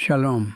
Shalom,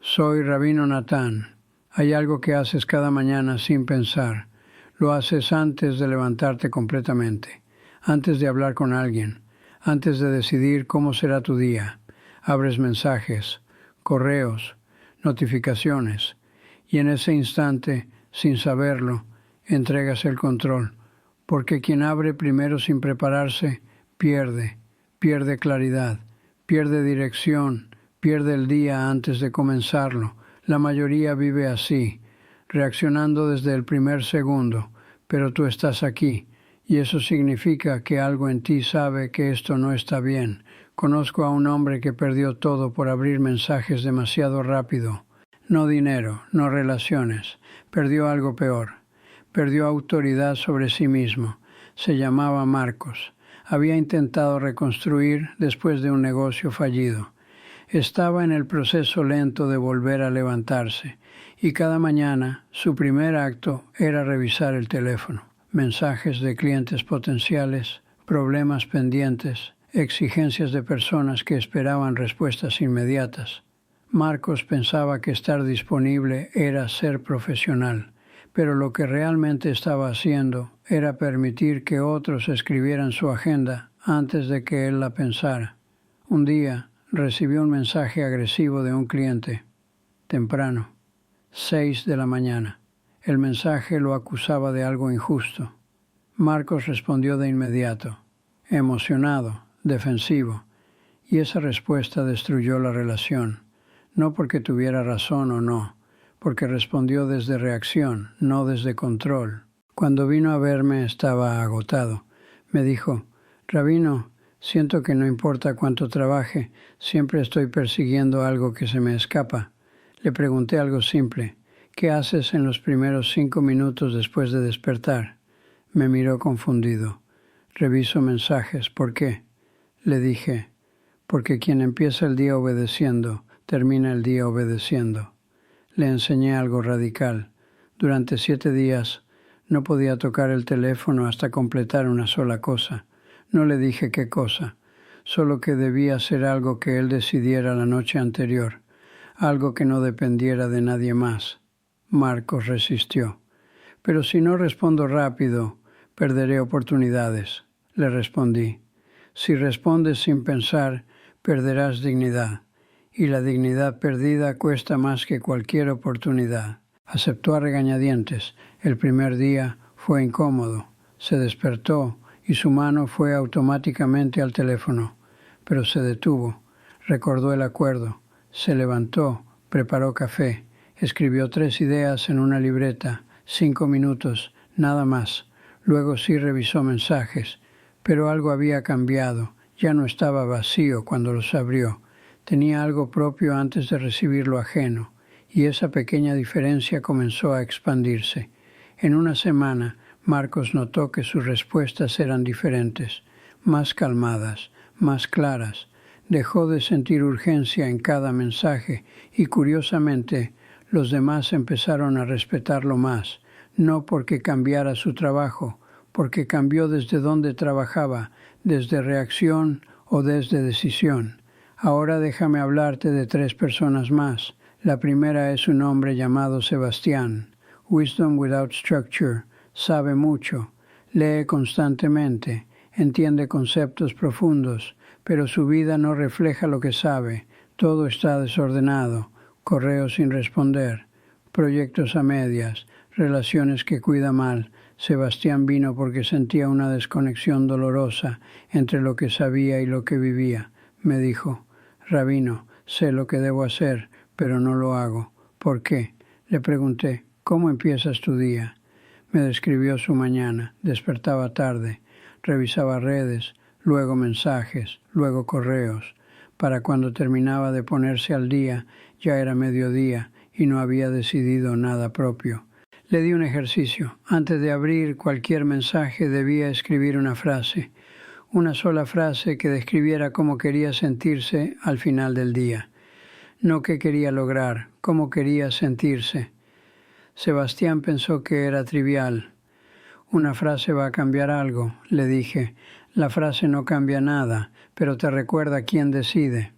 soy Rabino Natán. Hay algo que haces cada mañana sin pensar. Lo haces antes de levantarte completamente, antes de hablar con alguien, antes de decidir cómo será tu día. Abres mensajes, correos, notificaciones, y en ese instante, sin saberlo, entregas el control, porque quien abre primero sin prepararse, pierde claridad, pierde dirección, pierde el día antes de comenzarlo. La mayoría vive así, reaccionando desde el primer segundo, pero tú estás aquí, y eso significa que algo en ti sabe que esto no está bien. Conozco a un hombre que perdió todo por abrir mensajes demasiado rápido. No dinero, no relaciones. Perdió algo peor. Perdió autoridad sobre sí mismo. Se llamaba Marcos. Había intentado reconstruir después de un negocio fallido. Estaba en el proceso lento de volver a levantarse, y cada mañana su primer acto era revisar el teléfono. Mensajes de clientes potenciales, problemas pendientes, exigencias de personas que esperaban respuestas inmediatas. Marcos pensaba que estar disponible era ser profesional, pero lo que realmente estaba haciendo era permitir que otros escribieran su agenda antes de que él la pensara. Un día recibió un mensaje agresivo de un cliente, temprano, 6 de la mañana. El mensaje lo acusaba de algo injusto. Marcos respondió de inmediato, emocionado, defensivo, y esa respuesta destruyó la relación, no porque tuviera razón o no, porque respondió desde reacción, no desde control. Cuando vino a verme estaba agotado. Me dijo, Rabino, siento que no importa cuánto trabaje, siempre estoy persiguiendo algo que se me escapa. Le pregunté algo simple, ¿qué haces en los primeros 5 minutos después de despertar? Me miró confundido. Reviso mensajes, ¿por qué? Le dije, porque quien empieza el día obedeciendo, termina el día obedeciendo. Le enseñé algo radical. Durante 7 días no podía tocar el teléfono hasta completar una sola cosa. No le dije qué cosa, solo que debía ser algo que él decidiera la noche anterior, algo que no dependiera de nadie más. Marcos resistió. Pero si no respondo rápido, perderé oportunidades, le respondí. Si respondes sin pensar, perderás dignidad, y la dignidad perdida cuesta más que cualquier oportunidad. Aceptó a regañadientes. El primer día fue incómodo. Se despertó y su mano fue automáticamente al teléfono, pero se detuvo, recordó el acuerdo, se levantó, preparó café, escribió 3 ideas en una libreta, 5 minutos, nada más. Luego sí revisó mensajes, pero algo había cambiado, ya no estaba vacío cuando los abrió, tenía algo propio antes de recibir lo ajeno, y esa pequeña diferencia comenzó a expandirse. En una semana, Marcos notó que sus respuestas eran diferentes, más calmadas, más claras. Dejó de sentir urgencia en cada mensaje y, curiosamente, los demás empezaron a respetarlo más, no porque cambiara su trabajo, porque cambió desde donde trabajaba, desde reacción o desde decisión. Ahora déjame hablarte de 3 personas más. La primera es un hombre llamado Sebastián. Wisdom without structure. Sabe mucho, lee constantemente, entiende conceptos profundos, pero su vida no refleja lo que sabe. Todo está desordenado, correos sin responder, proyectos a medias, relaciones que cuida mal. Sebastián vino porque sentía una desconexión dolorosa entre lo que sabía y lo que vivía. Me dijo, Rabino, sé lo que debo hacer, pero no lo hago. ¿Por qué? Le pregunté, ¿cómo empiezas tu día? Me describió su mañana. Despertaba tarde, revisaba redes, luego mensajes, luego correos. Para cuando terminaba de ponerse al día, ya era mediodía y no había decidido nada propio. Le di un ejercicio. Antes de abrir cualquier mensaje debía escribir una frase. Una sola frase que describiera cómo quería sentirse al final del día. No qué quería lograr, cómo quería sentirse. Sebastián pensó que era trivial. Una frase va a cambiar algo, le dije. La frase no cambia nada, pero te recuerda quién decide.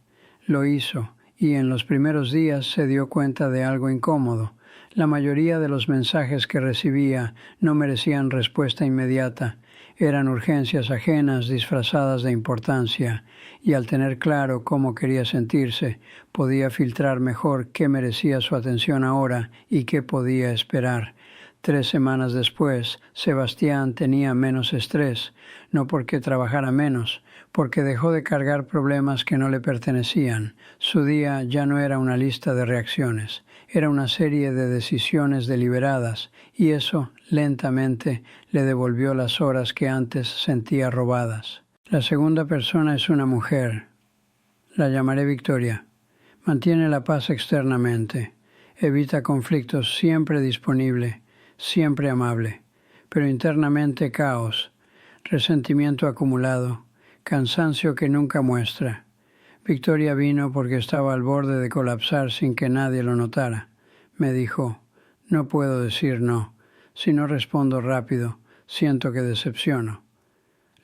Lo hizo y en los primeros días se dio cuenta de algo incómodo. La mayoría de los mensajes que recibía no merecían respuesta inmediata. Eran urgencias ajenas disfrazadas de importancia, y al tener claro cómo quería sentirse, podía filtrar mejor qué merecía su atención ahora y qué podía esperar. 3 semanas después, Sebastián tenía menos estrés, no porque trabajara menos, porque dejó de cargar problemas que no le pertenecían. Su día ya no era una lista de reacciones, era una serie de decisiones deliberadas, y eso, lentamente, le devolvió las horas que antes sentía robadas. La segunda persona es una mujer. La llamaré Victoria. Mantiene la paz externamente. Evita conflictos, siempre disponible, siempre amable. Pero internamente caos, resentimiento acumulado, cansancio que nunca muestra. Victoria vino porque estaba al borde de colapsar sin que nadie lo notara. Me dijo, no puedo decir no. Si no respondo rápido, siento que decepciono.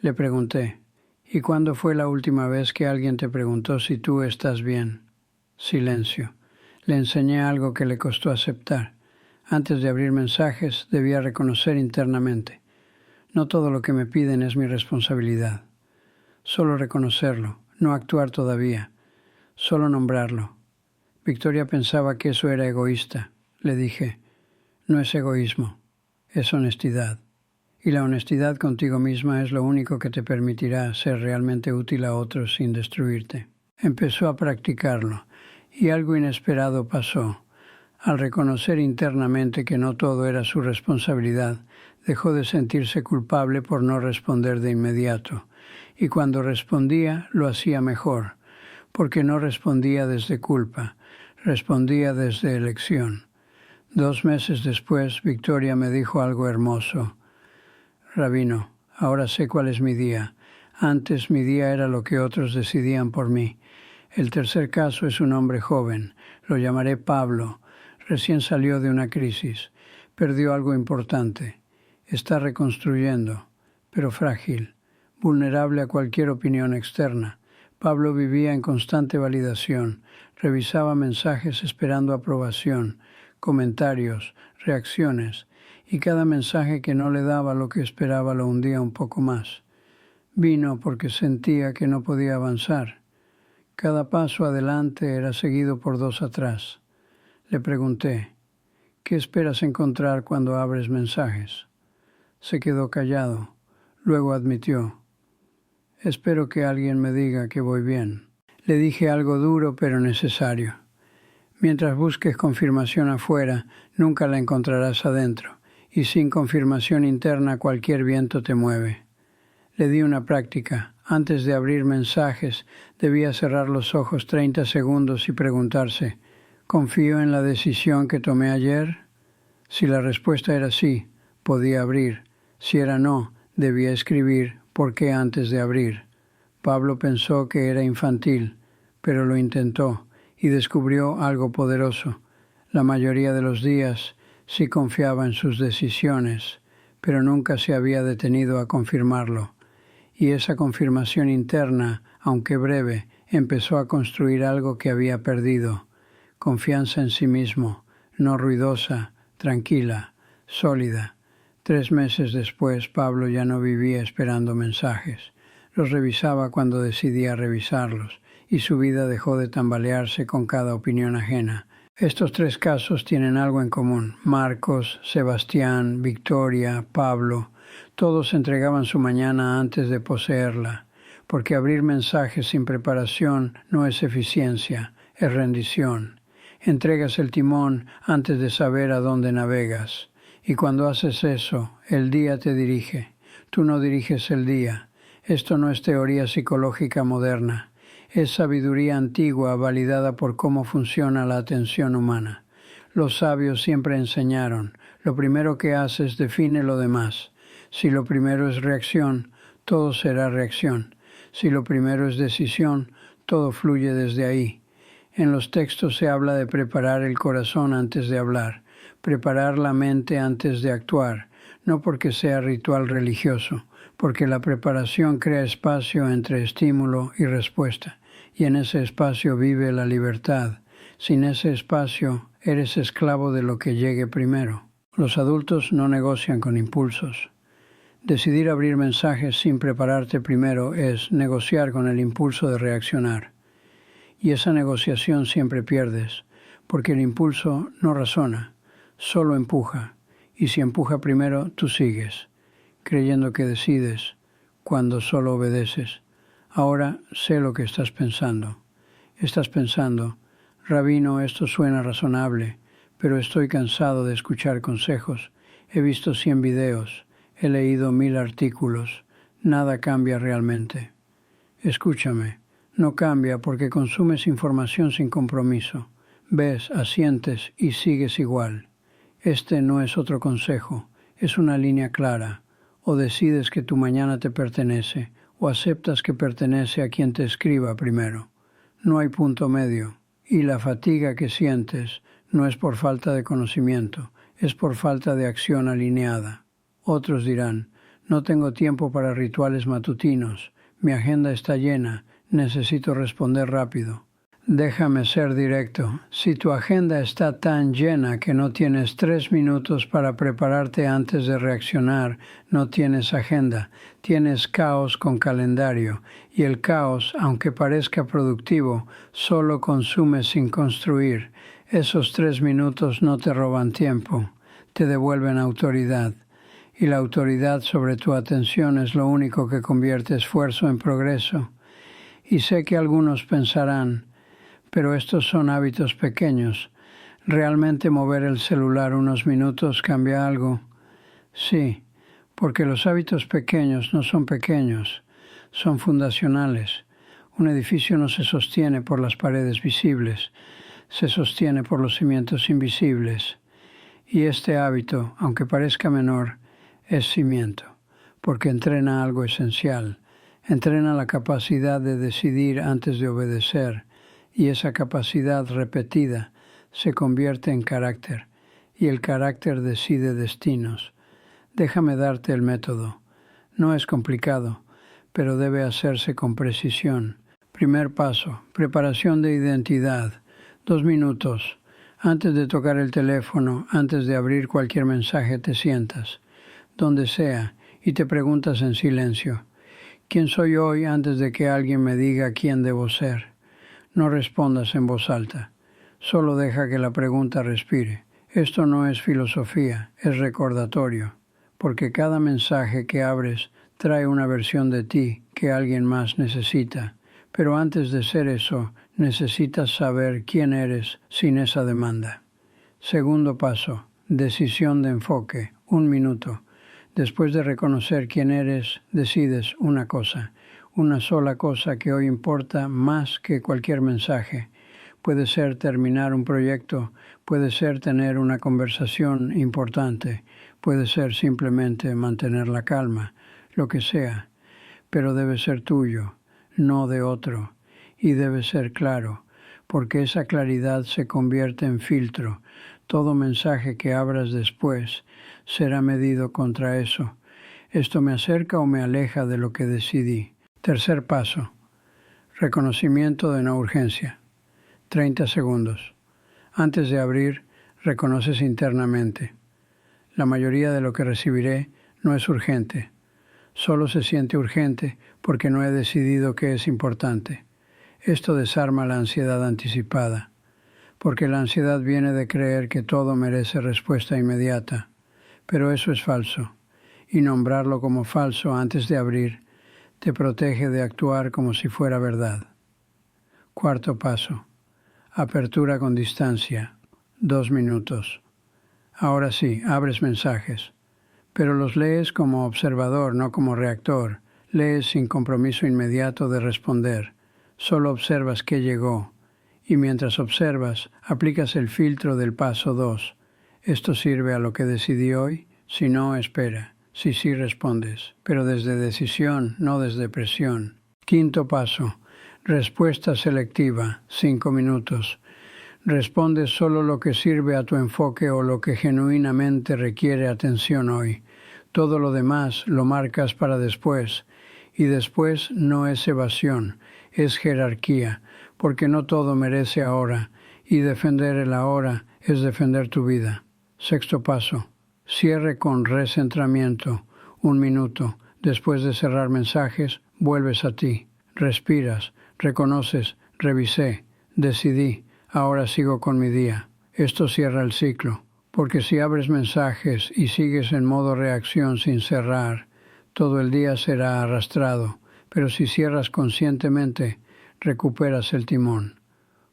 Le pregunté, ¿y cuándo fue la última vez que alguien te preguntó si tú estás bien? Silencio. Le enseñé algo que le costó aceptar. Antes de abrir mensajes, debía reconocer internamente. No todo lo que me piden es mi responsabilidad. Solo reconocerlo, no actuar todavía. Solo nombrarlo. Victoria pensaba que eso era egoísta. Le dije, no es egoísmo, es honestidad. Y la honestidad contigo misma es lo único que te permitirá ser realmente útil a otros sin destruirte. Empezó a practicarlo, y algo inesperado pasó. Al reconocer internamente que no todo era su responsabilidad, dejó de sentirse culpable por no responder de inmediato, y cuando respondía lo hacía mejor, porque no respondía desde culpa, respondía desde elección. 2 meses después, Victoria me dijo algo hermoso. Rabino, ahora sé cuál es mi día. Antes mi día era lo que otros decidían por mí. El tercer caso es un hombre joven. Lo llamaré Pablo. Recién salió de una crisis. Perdió algo importante. Está reconstruyendo, pero frágil, vulnerable a cualquier opinión externa. Pablo vivía en constante validación. Revisaba mensajes esperando aprobación, comentarios, reacciones, y cada mensaje que no le daba lo que esperaba lo hundía un poco más. Vino porque sentía que no podía avanzar. Cada paso adelante era seguido por 2 atrás. Le pregunté, ¿qué esperas encontrar cuando abres mensajes? Se quedó callado. Luego admitió, espero que alguien me diga que voy bien. Le dije algo duro pero necesario. Mientras busques confirmación afuera, nunca la encontrarás adentro, y sin confirmación interna cualquier viento te mueve. Le di una práctica. Antes de abrir mensajes, debía cerrar los ojos 30 segundos y preguntarse, ¿confío en la decisión que tomé ayer? Si la respuesta era sí, podía abrir. Si era no, debía escribir por qué antes de abrir. Pablo pensó que era infantil, pero lo intentó y descubrió algo poderoso. La mayoría de los días sí confiaba en sus decisiones, pero nunca se había detenido a confirmarlo. Y esa confirmación interna, aunque breve, empezó a construir algo que había perdido. Confianza en sí mismo, no ruidosa, tranquila, sólida. 3 meses después, Pablo ya no vivía esperando mensajes. Los revisaba cuando decidía revisarlos, y su vida dejó de tambalearse con cada opinión ajena. Estos 3 casos tienen algo en común. Marcos, Sebastián, Victoria, Pablo, todos entregaban su mañana antes de poseerla, porque abrir mensajes sin preparación no es eficiencia, es rendición. Entregas el timón antes de saber a dónde navegas. Y cuando haces eso, el día te dirige. Tú no diriges el día. Esto no es teoría psicológica moderna. Es sabiduría antigua validada por cómo funciona la atención humana. Los sabios siempre enseñaron, lo primero que haces define lo demás. Si lo primero es reacción, todo será reacción. Si lo primero es decisión, todo fluye desde ahí. En los textos se habla de preparar el corazón antes de hablar, preparar la mente antes de actuar, no porque sea ritual religioso, porque la preparación crea espacio entre estímulo y respuesta, y en ese espacio vive la libertad. Sin ese espacio, eres esclavo de lo que llegue primero. Los adultos no negocian con impulsos. Decidir abrir mensajes sin prepararte primero es negociar con el impulso de reaccionar. Y esa negociación siempre pierdes, porque el impulso no razona, solo empuja. Y si empuja primero, tú sigues, creyendo que decides, cuando solo obedeces. Ahora sé lo que estás pensando. Estás pensando, Rabino, esto suena razonable, pero estoy cansado de escuchar consejos. He visto 100 videos. He leído 1000 artículos. Nada cambia realmente. Escúchame, no cambia porque consumes información sin compromiso. Ves, asientes y sigues igual. Este no es otro consejo, es una línea clara. O decides que tu mañana te pertenece, o aceptas que pertenece a quien te escriba primero. No hay punto medio. Y la fatiga que sientes no es por falta de conocimiento, es por falta de acción alineada. Otros dirán, no tengo tiempo para rituales matutinos, mi agenda está llena, necesito responder rápido. Déjame ser directo, si tu agenda está tan llena que no tienes 3 minutos para prepararte antes de reaccionar, no tienes agenda, tienes caos con calendario, y el caos, aunque parezca productivo, solo consume sin construir. Esos 3 minutos no te roban tiempo, te devuelven autoridad. Y la autoridad sobre tu atención es lo único que convierte esfuerzo en progreso. Y sé que algunos pensarán, pero estos son hábitos pequeños. ¿Realmente mover el celular unos minutos cambia algo? Sí, porque los hábitos pequeños no son pequeños, son fundacionales. Un edificio no se sostiene por las paredes visibles, se sostiene por los cimientos invisibles. Y este hábito, aunque parezca menor, es cimiento, porque entrena algo esencial, entrena la capacidad de decidir antes de obedecer, y esa capacidad repetida se convierte en carácter, y el carácter decide destinos. Déjame darte el método. No es complicado, pero debe hacerse con precisión. Primer paso, preparación de identidad. 2 minutos. Antes de tocar el teléfono, antes de abrir cualquier mensaje, te sientas donde sea, y te preguntas en silencio, ¿quién soy hoy antes de que alguien me diga quién debo ser? No respondas en voz alta, solo deja que la pregunta respire. Esto no es filosofía, es recordatorio, porque cada mensaje que abres trae una versión de ti que alguien más necesita, pero antes de ser eso, necesitas saber quién eres sin esa demanda. Segundo paso, decisión de enfoque, 1 minuto. Después de reconocer quién eres, decides una cosa, una sola cosa que hoy importa más que cualquier mensaje. Puede ser terminar un proyecto, puede ser tener una conversación importante, puede ser simplemente mantener la calma, lo que sea, pero debe ser tuyo, no de otro, y debe ser claro, porque esa claridad se convierte en filtro. Todo mensaje que abras después será medido contra eso. ¿Esto me acerca o me aleja de lo que decidí? Tercer paso. Reconocimiento de no urgencia. 30 segundos. Antes de abrir, reconoces internamente. La mayoría de lo que recibiré no es urgente. Solo se siente urgente porque no he decidido qué es importante. Esto desarma la ansiedad anticipada, porque la ansiedad viene de creer que todo merece respuesta inmediata. Pero eso es falso, y nombrarlo como falso antes de abrir te protege de actuar como si fuera verdad. Cuarto paso. Apertura con distancia. 2 minutos. Ahora sí, abres mensajes, pero los lees como observador, no como reactor. Lees sin compromiso inmediato de responder. Solo observas qué llegó, y mientras observas, aplicas el filtro del paso 2. ¿Esto sirve a lo que decidí hoy? Si no, espera. Si sí, respondes, pero desde decisión, no desde presión. Quinto paso. Respuesta selectiva. 5 minutos. Respondes solo lo que sirve a tu enfoque o lo que genuinamente requiere atención hoy. Todo lo demás lo marcas para después. Y después no es evasión, es jerarquía, porque no todo merece ahora, y defender el ahora es defender tu vida. Sexto paso. Cierre con recentramiento. 1 minuto. Después de cerrar mensajes, vuelves a ti. Respiras, reconoces, revisé, decidí, ahora sigo con mi día. Esto cierra el ciclo, porque si abres mensajes y sigues en modo reacción sin cerrar, todo el día será arrastrado, pero si cierras conscientemente, recuperas el timón.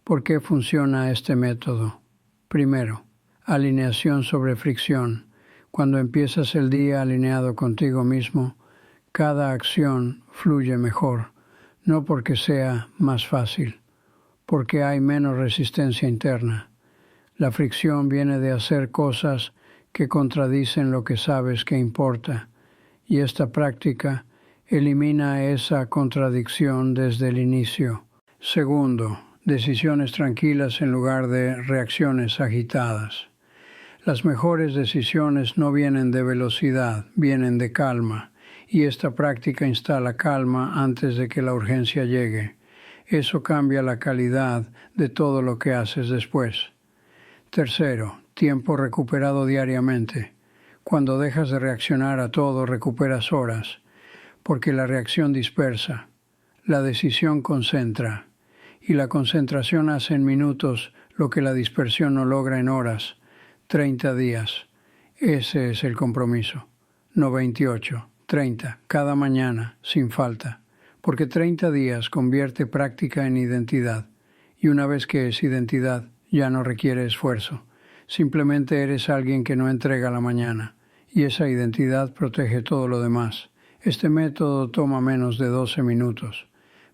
¿Por qué funciona este método? Primero, alineación sobre fricción. Cuando empiezas el día alineado contigo mismo, cada acción fluye mejor, no porque sea más fácil, porque hay menos resistencia interna. La fricción viene de hacer cosas que contradicen lo que sabes que importa, y esta práctica elimina esa contradicción desde el inicio. Segundo, decisiones tranquilas en lugar de reacciones agitadas. Las mejores decisiones no vienen de velocidad, vienen de calma, y esta práctica instala calma antes de que la urgencia llegue. Eso cambia la calidad de todo lo que haces después. Tercero, tiempo recuperado diariamente. Cuando dejas de reaccionar a todo, recuperas horas, porque la reacción dispersa, la decisión concentra, y la concentración hace en minutos lo que la dispersión no logra en horas. 30 días. Ese es el compromiso. No 28, 30, cada mañana, sin falta. Porque 30 días convierte práctica en identidad. Y una vez que es identidad, ya no requiere esfuerzo. Simplemente eres alguien que no entrega la mañana. Y esa identidad protege todo lo demás. Este método toma menos de 12 minutos.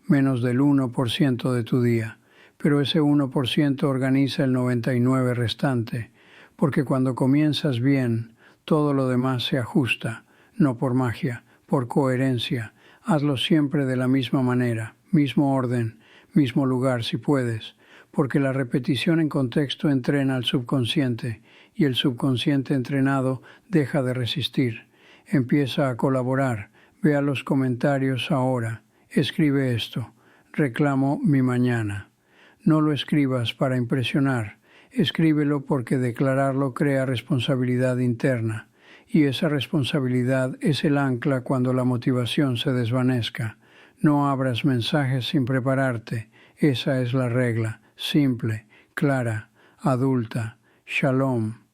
Menos del 1% de tu día. Pero ese 1% organiza el 99% restante. Porque cuando comienzas bien, todo lo demás se ajusta, no por magia, por coherencia. Hazlo siempre de la misma manera, mismo orden, mismo lugar si puedes, porque la repetición en contexto entrena al subconsciente y el subconsciente entrenado deja de resistir. Empieza a colaborar, vea los comentarios ahora, escribe esto, reclamo mi mañana. No lo escribas para impresionar. Escríbelo porque declararlo crea responsabilidad interna, y esa responsabilidad es el ancla cuando la motivación se desvanezca. No abras mensajes sin prepararte, esa es la regla, simple, clara, adulta. Shalom.